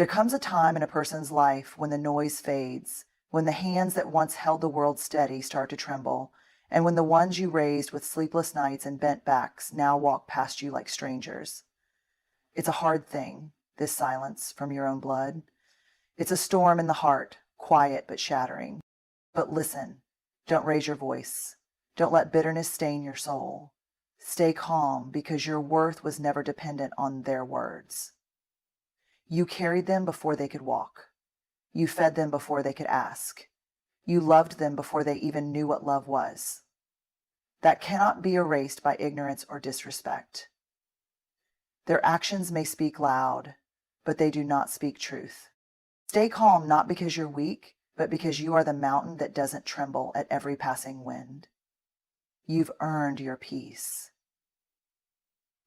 There comes a time in a person's life when the noise fades, when the hands that once held the world steady start to tremble, and when the ones you raised with sleepless nights and bent backs now walk past you like strangers. It's a hard thing, this silence from your own blood. It's a storm in the heart, quiet but shattering. But listen, don't raise your voice. Don't let bitterness stain your soul. Stay calm, because your worth was never dependent on their words. You carried them before they could walk. You fed them before they could ask. You loved them before they even knew what love was. That cannot be erased by ignorance or disrespect. Their actions may speak loud, but they do not speak truth. Stay calm, not because you're weak, but because you are the mountain that doesn't tremble at every passing wind. You've earned your peace.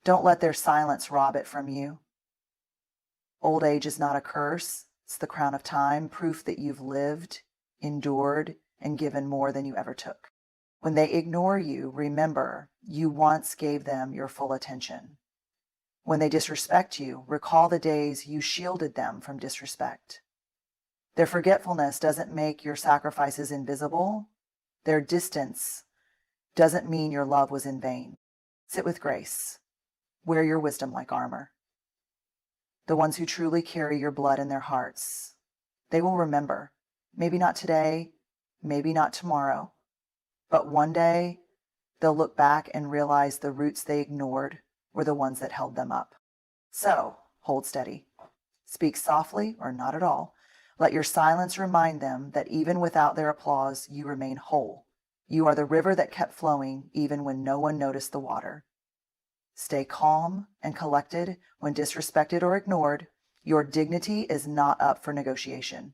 Don't let their silence rob it from you. Old age is not a curse. It's the crown of time, proof that you've lived, endured, and given more than you ever took. When they ignore you, remember you once gave them your full attention. When they disrespect you, recall the days you shielded them from disrespect. Their forgetfulness doesn't make your sacrifices invisible. Their distance doesn't mean your love was in vain. Sit with grace. Wear your wisdom like armor. The ones who truly carry your blood in their hearts, they will remember. Maybe not today, maybe not tomorrow, but one day they'll look back and realize the roots they ignored were the ones that held them up. So, hold steady. Speak softly or not at all. Let your silence remind them that even without their applause, you remain whole. You are the river that kept flowing even when no one noticed the water. Stay calm and collected when disrespected or ignored. Your dignity is not up for negotiation.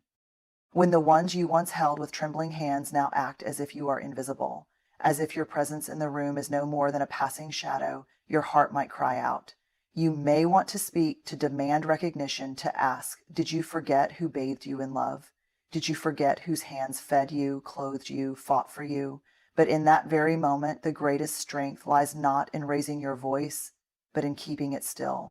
When the ones you once held with trembling hands now act as if you are invisible, as if your presence in the room is no more than a passing shadow, your heart might cry out. You may want to speak, to demand recognition, to ask, did you forget who bathed you in love? Did you forget whose hands fed you, clothed you, fought for you? But in that very moment, the greatest strength lies not in raising your voice, but in keeping it still.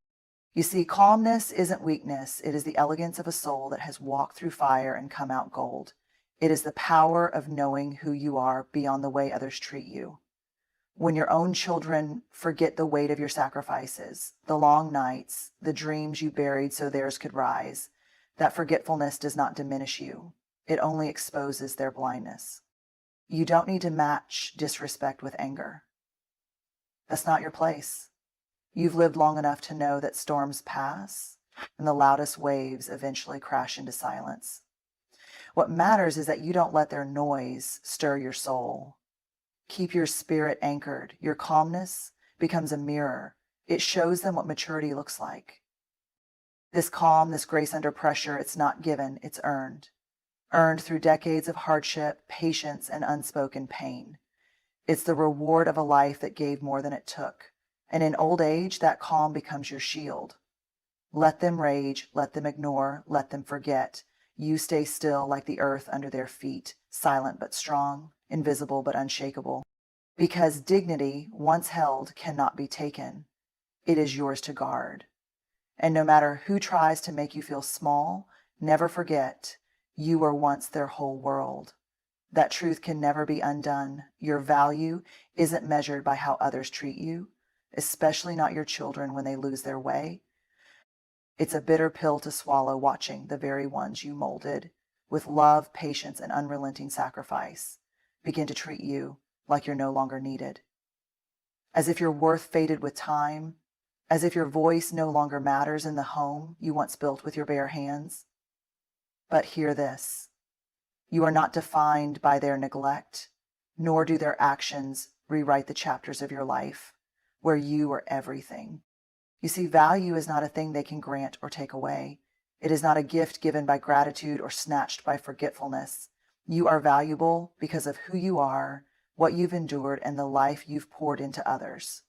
You see, calmness isn't weakness. It is the elegance of a soul that has walked through fire and come out gold. It is the power of knowing who you are beyond the way others treat you. When your own children forget the weight of your sacrifices, the long nights, the dreams you buried so theirs could rise, that forgetfulness does not diminish you. It only exposes their blindness. You don't need to match disrespect with anger. That's not your place. You've lived long enough to know that storms pass and the loudest waves eventually crash into silence. What matters is that you don't let their noise stir your soul. Keep your spirit anchored. Your calmness becomes a mirror. It shows them what maturity looks like. This calm, this grace under pressure, it's not given, it's earned. Earned through decades of hardship, patience, and unspoken pain. It's the reward of a life that gave more than it took. And in old age, that calm becomes your shield. Let them rage, let them ignore, let them forget. You stay still like the earth under their feet, silent but strong, invisible but unshakable. Because dignity, once held, cannot be taken. It is yours to guard. And no matter who tries to make you feel small, never forget, you were once their whole world. That truth can never be undone. Your value isn't measured by how others treat you, especially not your children when they lose their way. It's a bitter pill to swallow watching the very ones you molded with love, patience, and unrelenting sacrifice begin to treat you like you're no longer needed. As if your worth faded with time, as if your voice no longer matters in the home you once built with your bare hands. But hear this. You are not defined by their neglect, nor do their actions rewrite the chapters of your life where you were everything. You see, value is not a thing they can grant or take away. It is not a gift given by gratitude or snatched by forgetfulness. You are valuable because of who you are, what you've endured, and the life you've poured into others.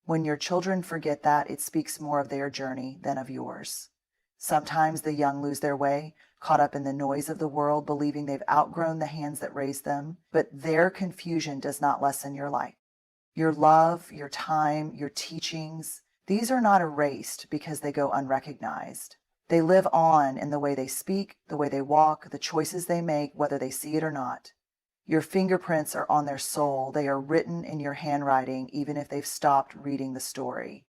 When your children forget that, it speaks more of their journey than of yours. Sometimes the young lose their way, caught up in the noise of the world, believing they've outgrown the hands that raised them, but their confusion does not lessen your light. Your love, your time, your teachings, these are not erased because they go unrecognized. They live on in the way they speak, the way they walk, the choices they make, whether they see it or not. Your fingerprints are on their soul. They are written in your handwriting, even if they've stopped reading the story.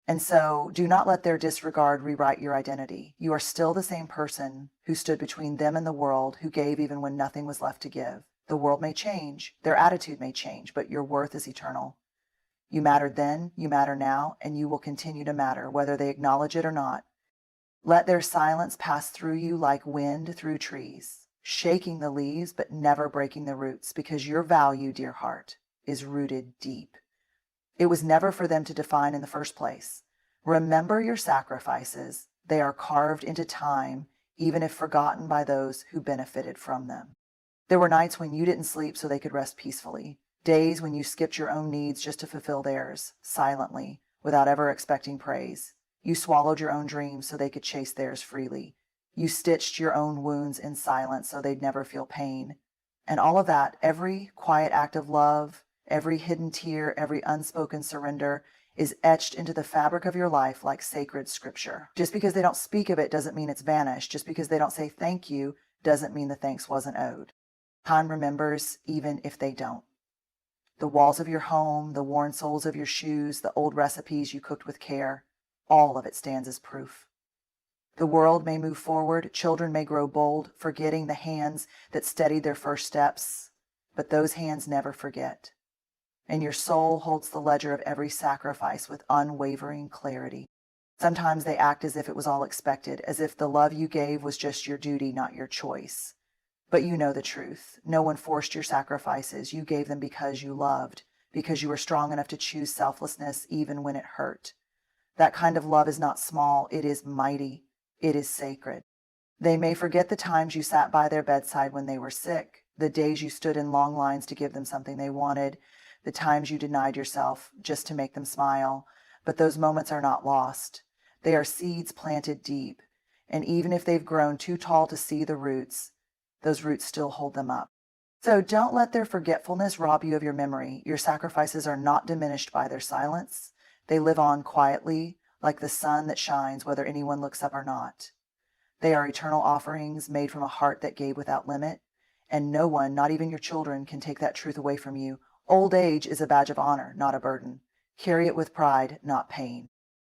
And so do not let their disregard rewrite your identity. You are still the same person who stood between them and the world, who gave even when nothing was left to give. The world may change, their attitude may change, but your worth is eternal. You mattered then, you matter now, and you will continue to matter, whether they acknowledge it or not. Let their silence pass through you like wind through trees, shaking the leaves but never breaking the roots, because your value, dear heart, is rooted deep. It was never for them to define in the first place. Remember your sacrifices. They are carved into time, even if forgotten by those who benefited from them. There were nights when you didn't sleep so they could rest peacefully. Days when you skipped your own needs just to fulfill theirs, silently, without ever expecting praise. You swallowed your own dreams so they could chase theirs freely. You stitched your own wounds in silence so they'd never feel pain. And all of that, every quiet act of love, every hidden tear, every unspoken surrender, is etched into the fabric of your life like sacred scripture. Just because they don't speak of it doesn't mean it's vanished. Just because they don't say thank you doesn't mean the thanks wasn't owed. Time remembers even if they don't. The walls of your home, the worn soles of your shoes, the old recipes you cooked with care, all of it stands as proof. The world may move forward, children may grow bold, forgetting the hands that steadied their first steps, but those hands never forget. And your soul holds the ledger of every sacrifice with unwavering clarity. Sometimes they act as if it was all expected, as if the love you gave was just your duty, not your choice. But you know the truth. No one forced your sacrifices. You gave them because you loved, because you were strong enough to choose selflessness even when it hurt. That kind of love is not small. It is mighty. It is sacred. They may forget the times you sat by their bedside when they were sick, the days you stood in long lines to give them something they wanted, the times you denied yourself just to make them smile. But those moments are not lost. They are seeds planted deep. And even if they've grown too tall to see the roots, those roots still hold them up. So don't let their forgetfulness rob you of your memory. Your sacrifices are not diminished by their silence. They live on quietly, like the sun that shines whether anyone looks up or not. They are eternal offerings made from a heart that gave without limit, and no one, not even your children, can take that truth away from you. Old age is a badge of honor, not a burden. Carry it with pride, not pain.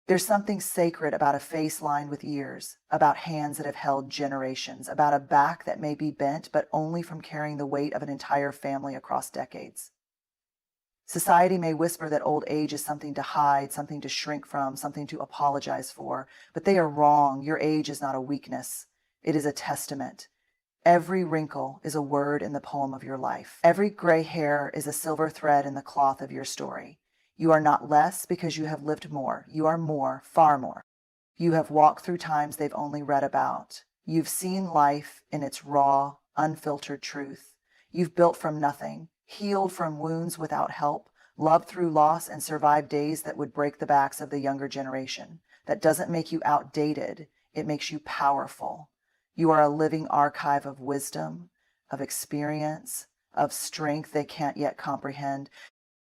There's something sacred about a face lined with years, about hands that have held generations, about a back that may be bent, but only from carrying the weight of an entire family across decades. Society may whisper that old age is something to hide, something to shrink from, something to apologize for, but they are wrong. Your age is not a weakness. It is a testament. Every wrinkle is a word in the poem of your life. Every gray hair is a silver thread in the cloth of your story. You are not less because you have lived more. You are more, far more. You have walked through times they've only read about. You've seen life in its raw, unfiltered truth. You've built from nothing, healed from wounds without help, loved through loss, and survived days that would break the backs of the younger generation. That doesn't make you outdated. It makes you powerful. You are a living archive of wisdom, of experience, of strength they can't yet comprehend.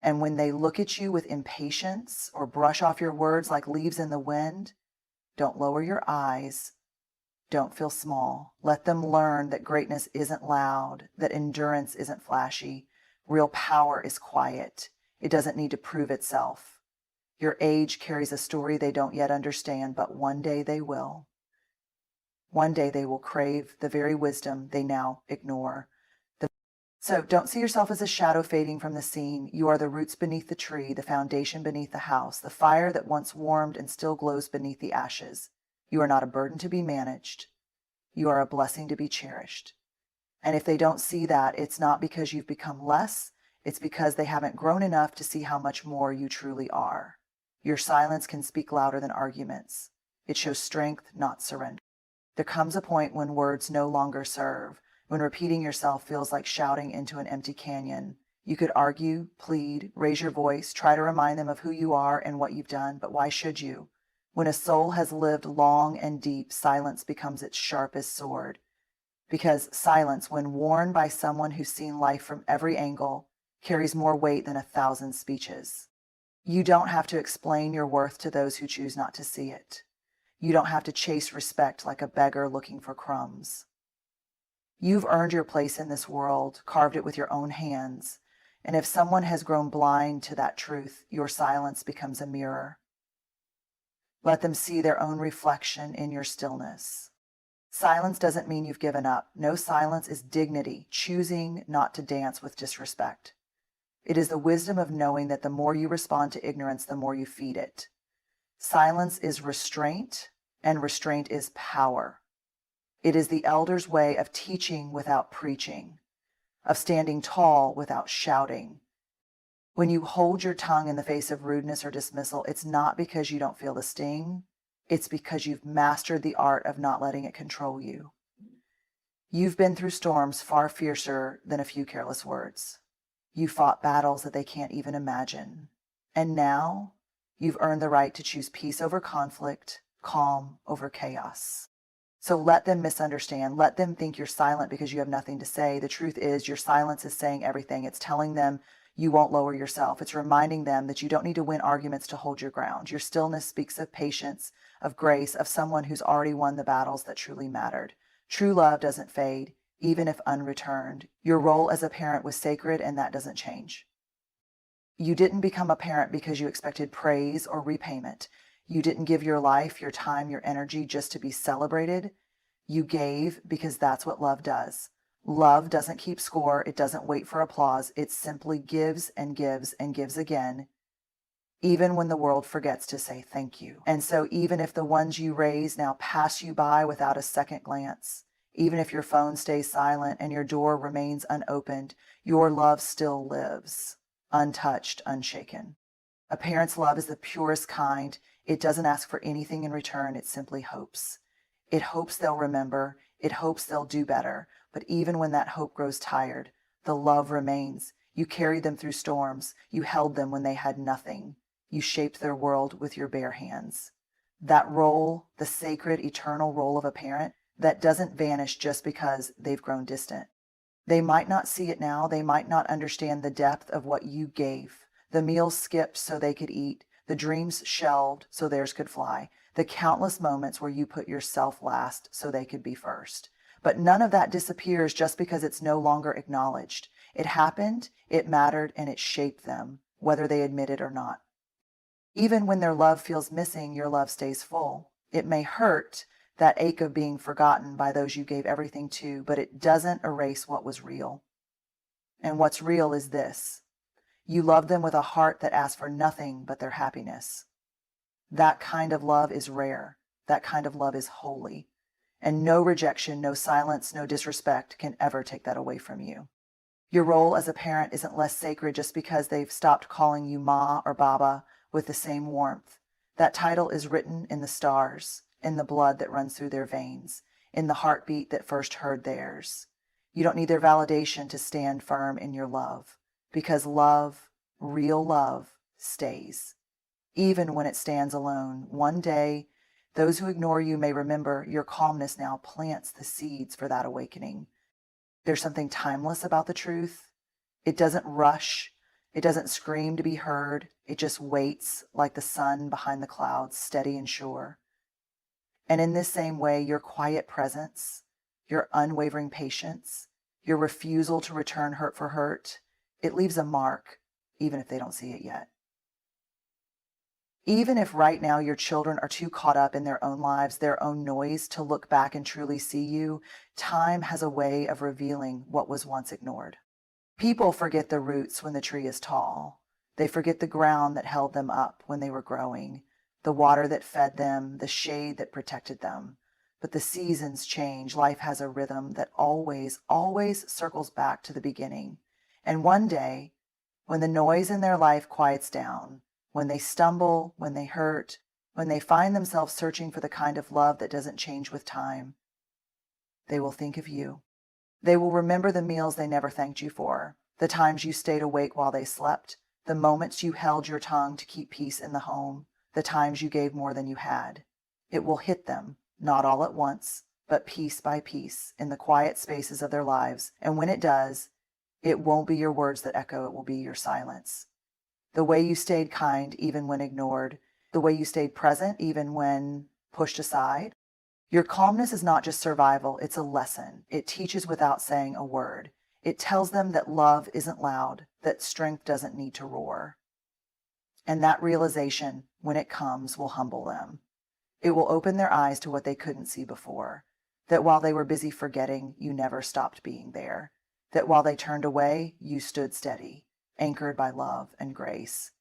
And when they look at you with impatience or brush off your words like leaves in the wind, don't lower your eyes. Don't feel small. Let them learn that greatness isn't loud, that endurance isn't flashy. Real power is quiet. It doesn't need to prove itself. Your age carries a story they don't yet understand, but one day they will. One day they will crave the very wisdom they now ignore. So don't see yourself as a shadow fading from the scene. You are the roots beneath the tree, the foundation beneath the house, the fire that once warmed and still glows beneath the ashes. You are not a burden to be managed. You are a blessing to be cherished. And if they don't see that, it's not because you've become less. It's because they haven't grown enough to see how much more you truly are. Your silence can speak louder than arguments. It shows strength, not surrender. There comes a point when words no longer serve, when repeating yourself feels like shouting into an empty canyon. You could argue, plead, raise your voice, try to remind them of who you are and what you've done, but why should you? When a soul has lived long and deep, silence becomes its sharpest sword. Because silence, when worn by someone who's seen life from every angle, carries more weight than 1,000 speeches. You don't have to explain your worth to those who choose not to see it. You don't have to chase respect like a beggar looking for crumbs. You've earned your place in this world, carved it with your own hands. And if someone has grown blind to that truth, your silence becomes a mirror. Let them see their own reflection in your stillness. Silence doesn't mean you've given up. No, silence is dignity, choosing not to dance with disrespect. It is the wisdom of knowing that the more you respond to ignorance, the more you feed it. Silence is restraint, and restraint is power. It is the elder's way of teaching without preaching, of standing tall without shouting. When you hold your tongue in the face of rudeness or dismissal, it's not because you don't feel the sting. It's because you've mastered the art of not letting it control you. You've been through storms far fiercer than a few careless words. You fought battles that they can't even imagine. And now you've earned the right to choose peace over conflict, calm over chaos. So let them misunderstand. Let them think you're silent because you have nothing to say. The truth is, your silence is saying everything. It's telling them you won't lower yourself. It's reminding them that you don't need to win arguments to hold your ground. Your stillness speaks of patience, of grace, of someone who's already won the battles that truly mattered. True love doesn't fade, even if unreturned. Your role as a parent was sacred, and that doesn't change. You didn't become a parent because you expected praise or repayment. You didn't give your life, your time, your energy just to be celebrated. You gave because that's what love does. Love doesn't keep score. It doesn't wait for applause. It simply gives and gives and gives again, even when the world forgets to say thank you. And so even if the ones you raise now pass you by without a second glance, even if your phone stays silent and your door remains unopened, your love still lives, untouched, unshaken. A parent's love is the purest kind. It doesn't ask for anything in return. It simply hopes. It hopes they'll remember. It hopes they'll do better. But even when that hope grows tired, the love remains. You carried them through storms. You held them when they had nothing. You shaped their world with your bare hands. That role, the sacred, eternal role of a parent, that doesn't vanish just because they've grown distant. They might not see it now. They might not understand the depth of what you gave. The meals skipped so they could eat. The dreams shelved so theirs could fly. The countless moments where you put yourself last so they could be first. But none of that disappears just because it's no longer acknowledged. It happened, it mattered, and it shaped them, whether they admit it or not. Even when their love feels missing, your love stays full. It may hurt, that ache of being forgotten by those you gave everything to, but it doesn't erase what was real. And what's real is this. You love them with a heart that asks for nothing but their happiness. That kind of love is rare. That kind of love is holy. And no rejection, no silence, no disrespect can ever take that away from you. Your role as a parent isn't less sacred just because they've stopped calling you Ma or Baba with the same warmth. That title is written in the stars, in the blood that runs through their veins, in the heartbeat that first heard theirs. You don't need their validation to stand firm in your love, because love, real love, stays. Even when it stands alone, one day, those who ignore you may remember your calmness now plants the seeds for that awakening. There's something timeless about the truth. It doesn't rush. It doesn't scream to be heard. It just waits like the sun behind the clouds, steady and sure. And in this same way, your quiet presence, your unwavering patience, your refusal to return hurt for hurt, it leaves a mark, even if they don't see it yet. Even if right now your children are too caught up in their own lives, their own noise, to look back and truly see you, time has a way of revealing what was once ignored. People forget the roots when the tree is tall. They forget the ground that held them up when they were growing, the water that fed them, the shade that protected them. But the seasons change. Life has a rhythm that always, always circles back to the beginning. And one day, when the noise in their life quiets down, when they stumble, when they hurt, when they find themselves searching for the kind of love that doesn't change with time, they will think of you. They will remember the meals they never thanked you for, the times you stayed awake while they slept, the moments you held your tongue to keep peace in the home, the times you gave more than you had. It will hit them, not all at once, but piece by piece, in the quiet spaces of their lives. And when it does, it won't be your words that echo, it will be your silence. The way you stayed kind even when ignored, the way you stayed present even when pushed aside. Your calmness is not just survival, it's a lesson. It teaches without saying a word. It tells them that love isn't loud, that strength doesn't need to roar. And that realization, when it comes, will humble them. It will open their eyes to what they couldn't see before. That while they were busy forgetting, you never stopped being there. That while they turned away, you stood steady, anchored by love and grace.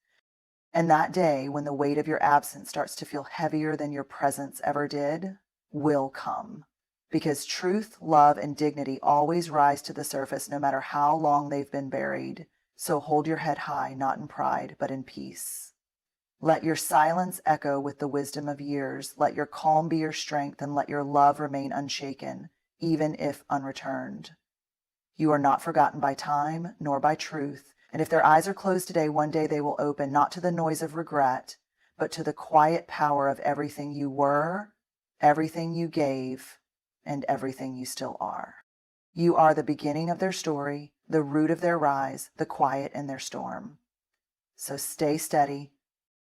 And that day, when the weight of your absence starts to feel heavier than your presence ever did, will come. Because truth, love, and dignity always rise to the surface no matter how long they've been buried. So hold your head high, not in pride, but in peace. Let your silence echo with the wisdom of years. Let your calm be your strength, and let your love remain unshaken, even if unreturned. You are not forgotten by time, nor by truth. And if their eyes are closed today, one day they will open, not to the noise of regret, but to the quiet power of everything you were, everything you gave, and everything you still are. You are the beginning of their story, the root of their rise, the quiet in their storm. So stay steady,